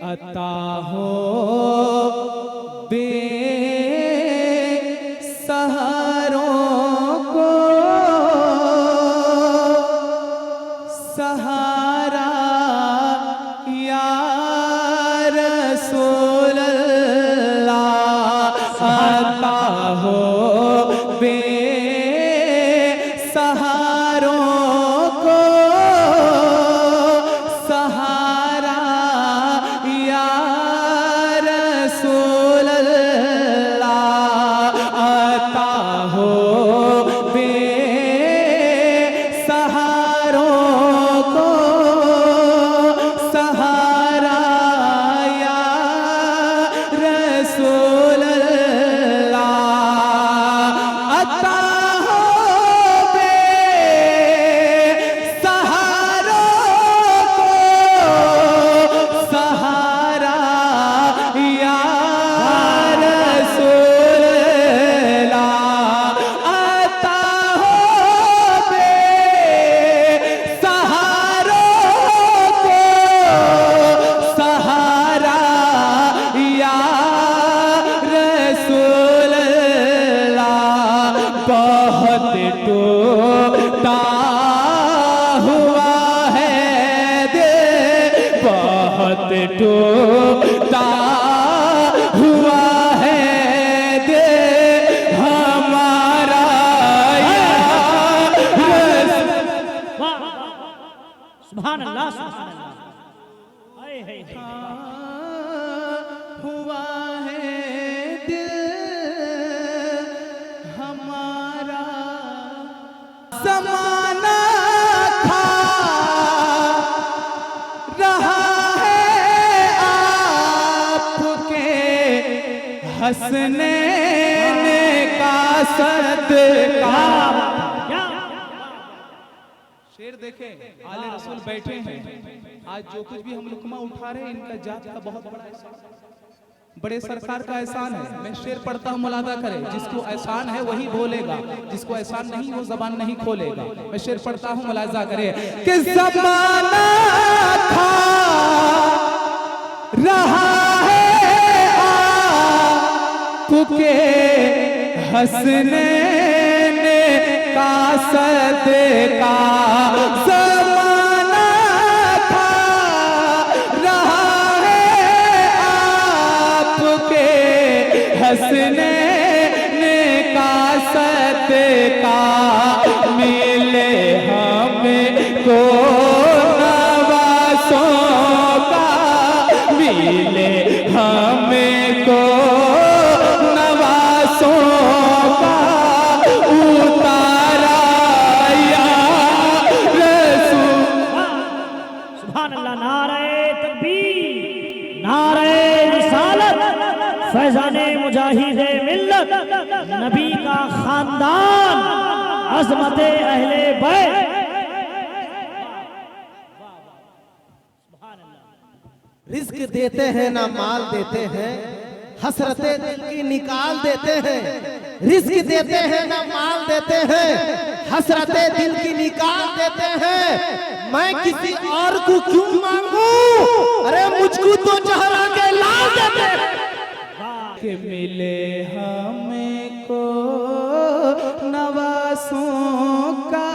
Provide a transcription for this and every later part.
अता हो बेसहारों को सहारा या रसूल अल्लाह। अता हो बेसहारों को सहारा या रसूल अल्लाह। अता हो बेसहारों को सहारा या रसूल अल्लाह। अता हो बेसहारों को सहारा या रसूल अल्लाह। अता हो बेसहारों को सहारा या रसूल अल्लाह। बहुत टूटा हुआ है दिल, बहुत टूटा हुआ है दिल हमारा या रसूल। सुभान अल्लाह सुभान अल्लाह। हाय हाय हाय। हुआ है दिल हमारा। ज़माना खा रहा है आपके हंसने का सदका। शेर देखें, आले रसूल बैठे हैं। आज जो कुछ भी हम लुकमा उठा रहे हैं इनका जात का बहुत बड़ा एहसान, बड़े सरकार का एहसान है। मैं शेर पढ़ता हूँ, मुलादा करें। जिसको एहसान है वही बोलेगा, जिसको एहसान नहीं वो जबान नहीं खोलेगा। मैं शेर पढ़ता हूँ, मुलाजा करें कि ज़माना खा रहा है आपके हंसने का सदका। ज़माना खा रहा है आपके हंसने का सदका। मिले हमको नवासों का, मिले हमको नवासों का उतारा या रसूल। सुभान अल्लाह। नारे तकबीर, नारे रिसालत, फैजाने मुजाहिदे मिल्लत, नबी का खानदान, अज़मते अहले बैत। रिस्क देते हैं ना माल देते हैं, हसरते दिल की निकाल देते हैं। रिस्क देते हैं ना माल देते हैं, हसरते दिल की निकाल देते हैं। मैं किसी और को क्यों मांगू, अरे मुझको तो चेहरा के लाल देते हैं। कि मिले हमको नवासों का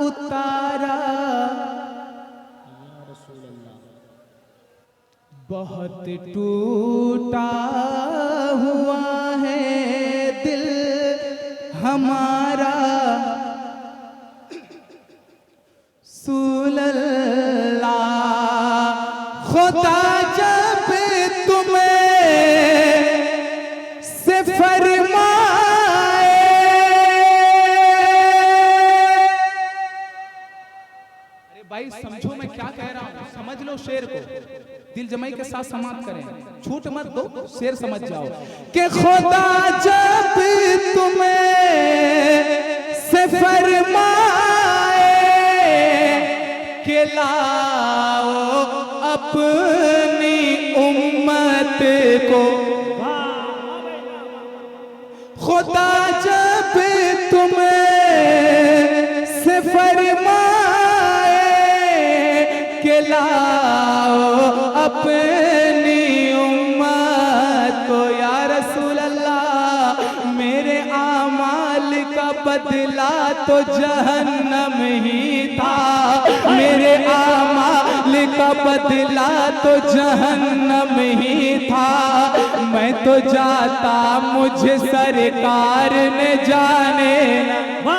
उतारा। बहुत टूटा हुआ है दिल हमारा। रसूल अल्लाह। खुदा जब तुम्हें से फरमाए, अरे भाई समझो मैं क्या कह रहा हूं, समझ लो शेर को, दिल जमाई के साथ समाप्त करें, छूट मत दो, शेर समझ जाओ कि खुदा जब तुम्हें से फरमाए कि लाओ अपनी उम्मत को, खुदा जब तुम्हें से फरमाए कि लाओ अपनी उम्मत को। या रसूल अल्लाह मेरे आमाल का बदला तो जहन्नम ही था, मेरे आमाल का बदला तो जहन्नम ही था। मैं तो जाता मुझे सरकार ने जाने ना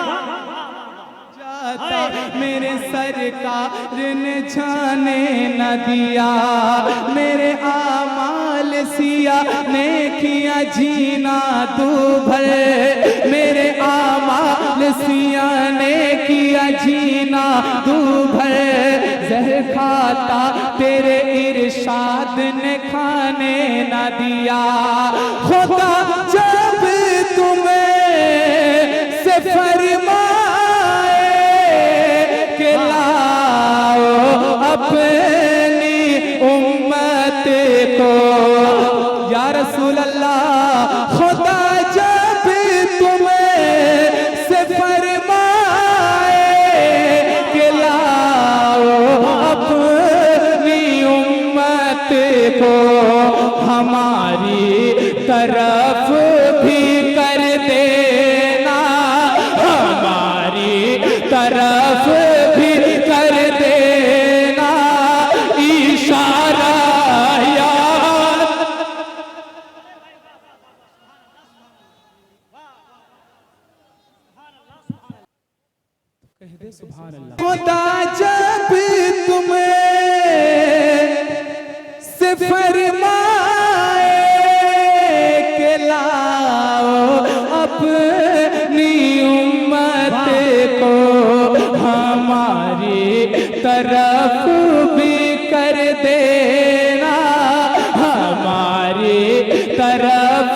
जाता, मेरे सरकार ने जाने न दिया। मेरे आमाल सिया ने किया जीना तू भर, मेरे आमाल सिया ने किया जीना तू भर। जहर खाता तेरे इरशाद ने खाने न दिया। खुदा जब तुम्हें से फरमाए कि लाओ अपनी उम्मत को। या रसूल अल्लाह खुदा जब तुम्हें से फरमाए कि लाओ अपनी उम्मत को, हमारी तरफ भी कर देना, हमारी तरफ भी कर देना इशारा। यार कह दे सुभान अल्लाह। खुदा जब तुम्हें से फरमाए के लाओ अपनी उम्मत को, हमारी तरफ भी कर देना, हमारी तरफ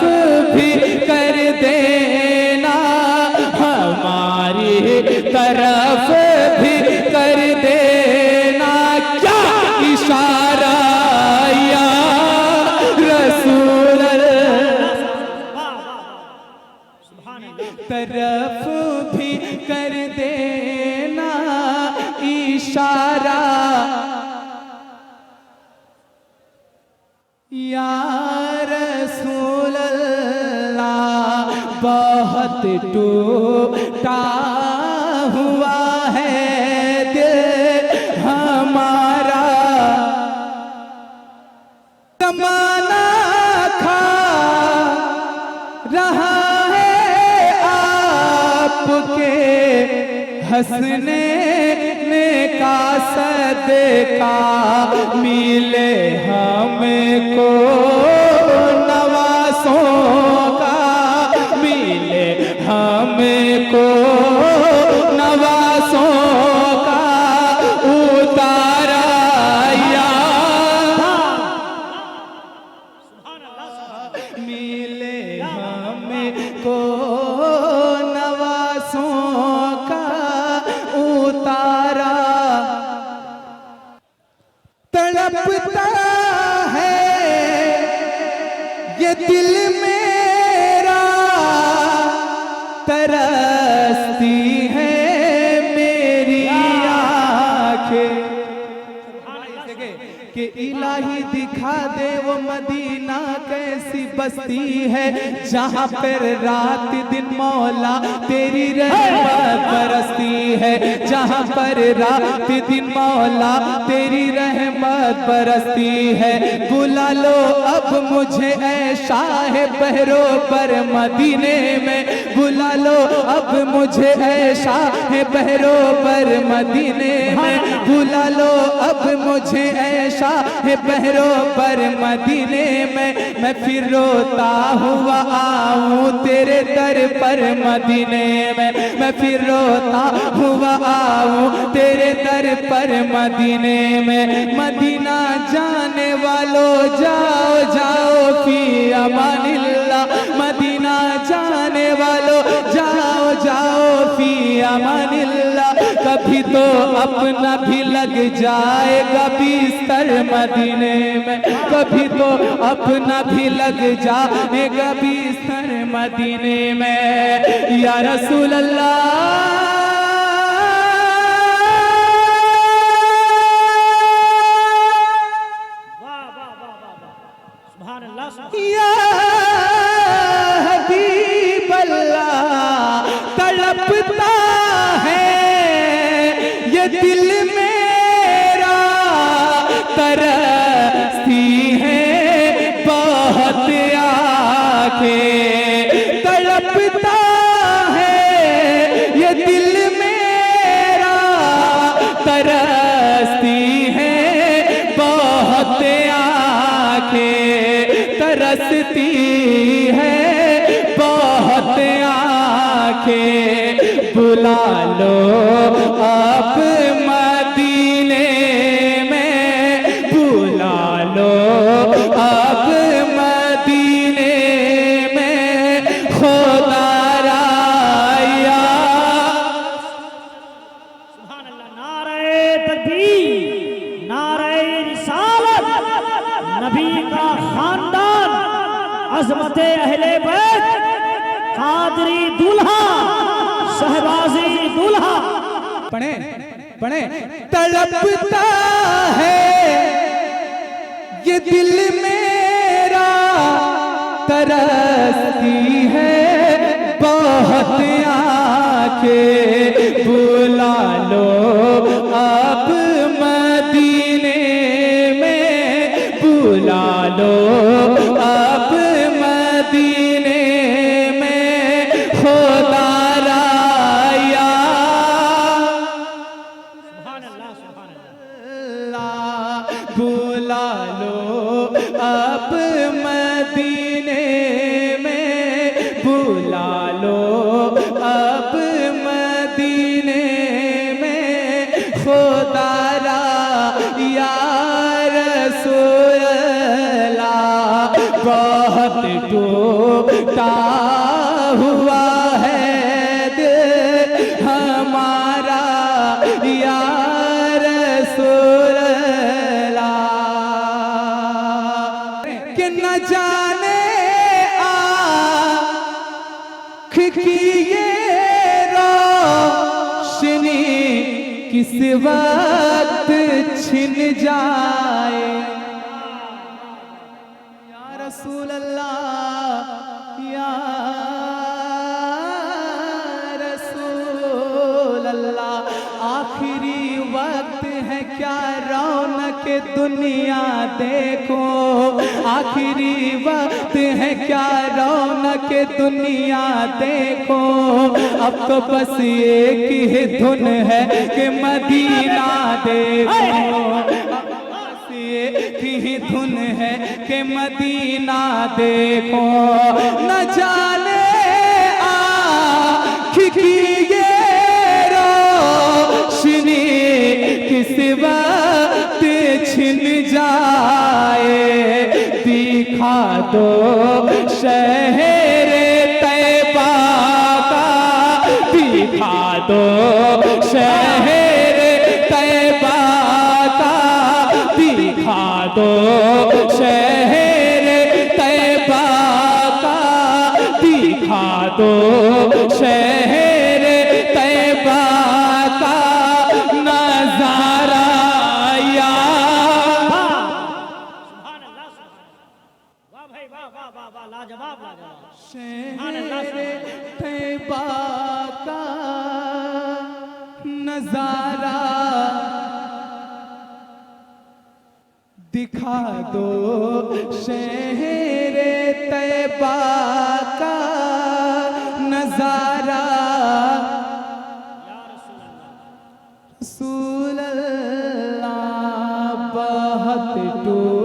भी कर देना, हमारी तरफ भी कर देना। क्या इशारा या रसूल तरफ भी कर देना इशारा। या रसूल अल्लाह बहुत टूटा हुआ है दिल हमारा, जमाना खा रहा है आपके हंसने का सदका। मिले हमको नवासों का, मिले हमको नवासों का उतारा। या मिले हमको नवासों का उतारा। तड़पता है ये दिल मेरा, तरसती है मेरी आंखें कि इलाही दिखा दे वो मदीना कैसी बस्ती है, जहाँ पर रात दिन मौला तेरी रहमत बरसती है, जहाँ पर रात दिन मौला तेरी रहमत बरसती है। बुला लो अब मुझे ऐ शाह बहरो पर मदीने में, बुला लो अब मुझे ऐ शाह बहरो पर मदीने में, बुला लो अब मुझे ऐ शाह बहरो पर मदीने में। मैं फिर रोता हुआ आऊं तेरे दर पर मदीने में, मैं फिर रोता हुआ आऊं तेरे दर पर मदीने में। मदीना जाने वालों जाओ जाओ फी अमानिल्लाह, मदीना जाने वालों जाओ जाओ फी अमानिल्लाह। कभी तो अपना भी लग जाएगा बिस्तर मदीने में, कभी तो अपना भी लग जाएगा बिस्तर मदीने में। या रसूल अल्लाह सुभान अल्लाह या हबीब अल्लाह तड़पता है ये दिल मेरा, तरसती है बहुत आंखें, तड़पता है ये दिल मेरा, तरसती है बहुत आंखें, तरसती है बहुत आंखें। बुला लो आप मदीने में, बुला लो आप मदीने में, खुदा राया। सुभान अल्लाह। नारे तकबीर, नारे रिसालत, नबी का खानदान, अजमत अहले बैत, कादरी दूल्हा, शहबाजी दूल्हा। पढ़े पढ़े। तड़पता है ये दिल मेरा, तरसती है बहुत आंखें। बुला लो आप मदीने में, बुला लो आप मदीने में, खुदा राया। सुभान अल्लाह, सुभान अल्लाह। बुला लो आप मदीने में, बुला लो आप मदीने में, खुदा राया। रसूल अल्लाह बहुत टूटा हुआ है दिल हमारा, या रसूल अल्लाह। कि न जाने आँख की ये रोशनी किस वक्त छिन जाए, या रसूल अल्लाह, या रसूल अल्लाह। आखिरी वक्त है क्या रौनक दुनिया देखो, आखिरी वक्त है क्या रौनक दुनिया देखो। अब तो बस एक ही धुन है कि मदीना देखो, बस एक ही धुन है कि मदीना देखो। न जाने आँख की ये रोशनी किस वक्त छिन जाए, दिखा दो शहर तैबा का, दिखा दो शहर तैबा का, दिखा दो शहर तैबा का, दिखा दो शहर तैबा का नजारा। या सुभान अल्लाह, सुभान अल्लाह। वाह भाई वाह, वाह वाह वाह, लाजवाब लाजवाब। शहर तैबा का नजारा दिखा दो, शहर तैबा का नजारा। रसूल अल्लाह बहुत टूटा